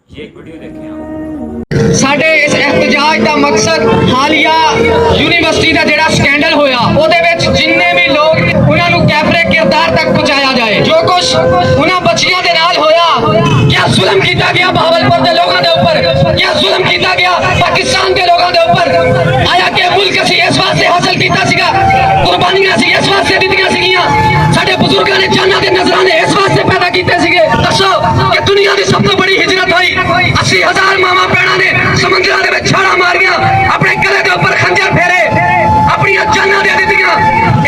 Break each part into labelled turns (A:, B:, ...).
A: ये एक वीडियो देखें आप।
B: ਸਾਡੇ ਇਸ ਇhtਜਾਜ ਦਾ ਮਕਸਦ ਹਾਲੀਆ ਯੂਨੀਵਰਸਿਟੀ ਦਾ ਜਿਹੜਾ ਸਕੈਂਡਲ ਹੋਇਆ ਉਹਦੇ ਵਿੱਚ ਜਿੰਨੇ ਵੀ ਲੋਕ ਉਹਨਾਂ ਨੂੰ ਕੈਫਰੇ ਕਿਰਦਾਰ ਤੱਕ ਪਹੁੰਚਾਇਆ ਜਾਏ। ਜੋ ਕੁਝ ਉਹਨਾਂ ਬੱਚਿਆਂ ਦੇ ਨਾਲ ਹੋਇਆ, क्या जुल्म किया गया बहावलपुर के लोगों के ऊपर, क्या जुल्म किया गया पाकिस्तान के लोगों के ऊपर। आया कि मुल्क असी इस वास्ते हासिल किया सीगा, कुर्बानियां असी इस वास्ते दित्तियां सीगियां, साडे बुजुर्गां ने जानां दे नजराने इस वास्ते पैदा कीते सीगे। दसो कि दुनिया की सब तो बड़ी हिजरत हुई 80,000 मावां भैणां ने समंदरां दे विच छालां मारियां, अपने गले दे उपर खंजर फेरे, अपनी जानां दे दित्तियां,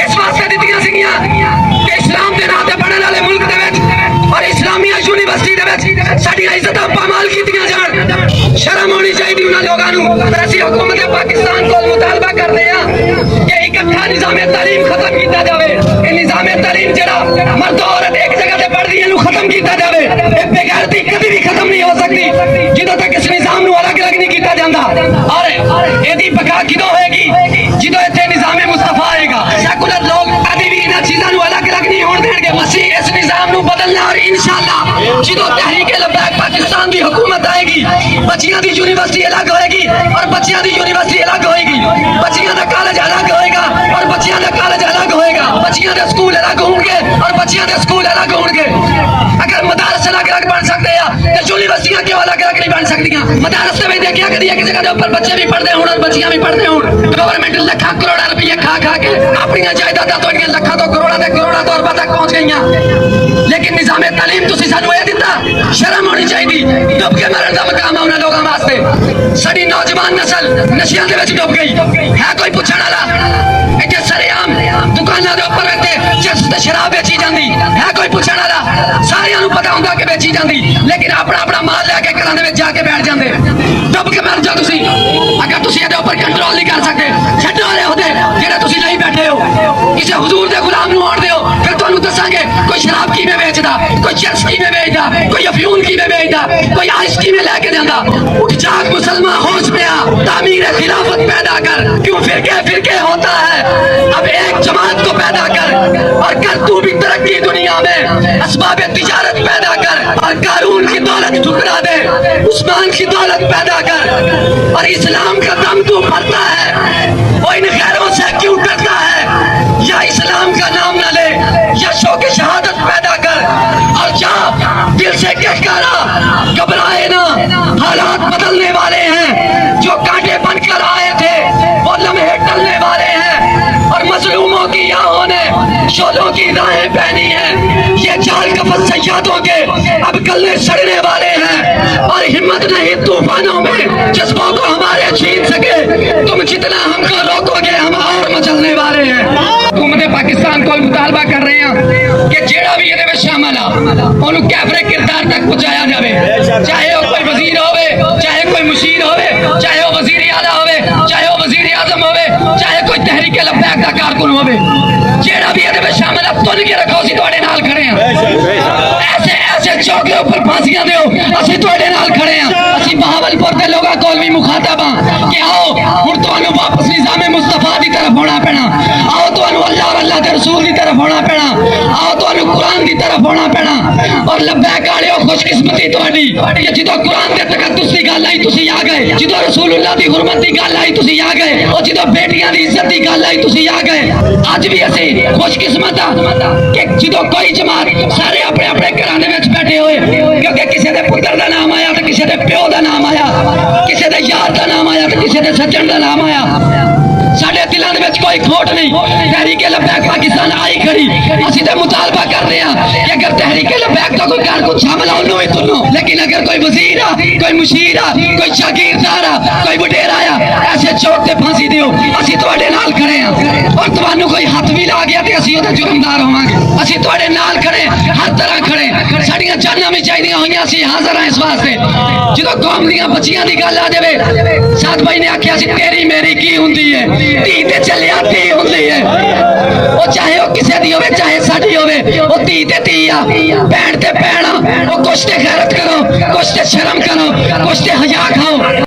B: इस वास्ते दित्तियां सीगियां कि इस्लाम दे नां ते बनने वाले मुल्क दे विच और इस्लामिया यूनिवर्सिटी दे विच साडियां इज्जतां पामाल कीतियां जाण। शर्म होनी चाहिए उन्हां लोगां नूं। असीं हुकूमत पाकिस्तान कोल मुतालबा करदे हां कि इकट्ठा निज़ामे तालीम खत्म किया जाए। ये निज़ामे तालीम जिहड़ा मर्द औरत एक जगह ते पढ़दी है खत्म किया जाए। ये बेगैरती कभी भी खत्म नहीं हो सकती जिदों तक इस निज़ाम नूं अलग अलग नहीं किया जाता। और इहदी बका किदों होएगी जिदों इत्थे निज़ामे मुस्तफा आएगा। सैकुलर लोग कभी भी इन्हां चीज़ां नूं अलग अलग नहीं होण देणगे। मसीह इस निज़ाम नूं बदलना और इंशाअल्लाह जिदों तहरीक लब्बैक पाकिस्तान की हुकूमत आएगी, बच्चियां दी यूनिवर्सिटी अलग होएगी और बच्चियां दी यूनिवर्सिटी अलग होएगी, बच्चियां दा कॉलेज अलग होएगा और बच्चियां दा कॉलेज अलग होएगा, बच्चियां दे स्कूल अलग होंगे और बच्चियां दे स्कूल अलग होंगे। अगर मदारस अलग अलग बन सकते हैं तो यूनिवर्सिटियां क्यों अलग अलग नहीं बन सकती? मदारस में देखिया कभी एक जगह के ऊपर बच्चे भी पढ़ते हों और बच्चियां भी पढ़ते हों। गवर्नमेंट लाखों करोड़ रुपये खा खा के अपनी जायदादां तो लाखों तो करोड़ों तौर पर तक पहुंच गई। लेकिन निज़ामे तालीम तुसीं सानूं ये दिता, शर्म होनी चाहिए। डुब के मरण का मकाम है उन्हां लोगों वास्ते। साडी नौजवान नस्ल नशियां दे विच डुब गई है। कोई पुछण वाला इत्थे सरेआम दुकानां दे उपर इत्थे चिप्स ते शराब बेची जांदी है। कोई पुछण वाला सारियां नूं पता हुंदा कि बेची जांदी, लेकिन अपना अपना माल लैके घरां दे विच जाके बैठ जांदे। डुब के मर जाओ तुसीं। अगर तुसीं इहदे उपर कंट्रोल नहीं कर सकते, छड्डो वाले ओहदे जेहड़े तुसीं नहीं बैठे हो। किसी हुजूर दे गुलाम नूं आउण दिओ, फिर तुहानूं दस्सांगे कोई शराब किवें बेचदा, कोई चिप्स किवें बेचदा, कोई अफयून किवें बेचदा, कोई आइस किवें लैके जांदा। उठ जाग मुसलमान, होश में आ, तामीर खिलाफत पैदा कर। क्यों फिरके फिरके होता है, अब एक जमात को पैदा कर और कर तू भी तरक्की दुनिया में। असबाब तिजारत पैदा कर और कारून की दौलत ठुकरा दे, उस्मान की दौलत पैदा कर। और इस्लाम का दम तू भरता है, वो इन गैरों से क्यों डरता है? या इस्लाम का नाम न ले या शौक शहादत पैदा कर और जा दिल से कहकारा, घबराए ना, हालात बदलने वाले हैं। जो कांटे बनकर आए थे वो लम्हे टलने वाले हैं और मजलूमों की आहों ने शोलों की राहें पहनी हैं। ये जाल कफन सैयादों के अब गले सड़ने वाले हैं और हिम्मत नहीं तूफानों में जज्बों को हमारे छीन सके। तुम जितना हमको रोकोगे हम और मचलने वाले हैं। हुकूमत पाकिस्तान को मुतालबा कर रहे हैं कि जेड़ा भी ये शामिल आ उन्होंने कैफरे किरदार तक पहुंचाया जाए। चाहे वो कोई वजीर होवे, चाहे कोई मुशीर होवे, चाहे वो वजीर आला होवे, चाहे वो वजीर आजम होवे, चाहे कोई तहरीक लब्बैक का कारकुन होवे, जेड़ा भी ये शामिल है तुन के रखो, असीं तुहाडे नाल खड़े हैं। ऐसे ऐसे चौके ऊपर फांसियां दिओ, असीं तुहाडे नाल खड़े हैं। असीं बहावलपुर के लोगों कोल भी मुखातब हां कि आओ हुण तुहानूं वापस निज़ामे मुस्तफा दी तरफ होना पैना। आओ तुहानूं अल्लाह और अल्लाह के रसूल दी तरफ होना पैना। आओ तुहानूं कुरान दी तरफ होना पैना। और लब्बैक वालिओ खुशकिस्मती तुहाडी कि जिदों कुरान दे तकद्दुस दी गल आई तुसीं आ गए, जिदों रसूलुल्लाह दी हुरमत दी गल आई तुसीं आ गए, और जिदों बेटियां दी इज्जत दी गल आई तुसीं आ गए। अज भी असीं खुशकिस्मत हां कि जिदों कोई जमात सारे अपने अपने घरां दे विच बैठे होए, क्योंकि किसी दे पुत्तर दा नाम आया तो किसी दे प्यो दा नाम आया, किसी दे यार दा नाम आया तो किसी दे सज्जन दा नाम आया। साडे दिलां दे विच कोई खोट नहीं। तहरीक लब्बैक पाकिस्तान आई खड़ी, असीं ते मुतालबा कर रहे हैं कि अगर तहरीक लब्बैक का कोई कारकुन शामिल हो लो तुनो, लेकिन अगर कोई वजीर आ, कोई मुशीर आ, कोई जागीरदार आ, कोई वडेरा आ, ऐसे चौक ते फांसी दिओ, असीं तुहाडे नाल खड़े हैं। और तुहानूं कोई हथ भी ला गया ते असीं ओहदे जुर्मदार होवांगे। असीं तुहाडे नाल खड़े, हर तरह खड़े। साडियां जानां भी चाहिदियां होईयां, असीं हाज़र हां इस वास्ते। जदों कौम दीयां बच्चियां दी गल आ जावे, साथ भाई ने आख्या सी तेरी मेरी की हुंदी है, धी ते चलिया धी हुंदी है। वो चाहे वो किसी दी होवे चाहे साडी होवे, वो धी ते धी आ, भैण ते भैण आ। वो कुछ ते गैरत करो, कुछ ते शर्म करो, कुछ ते हया खाओ।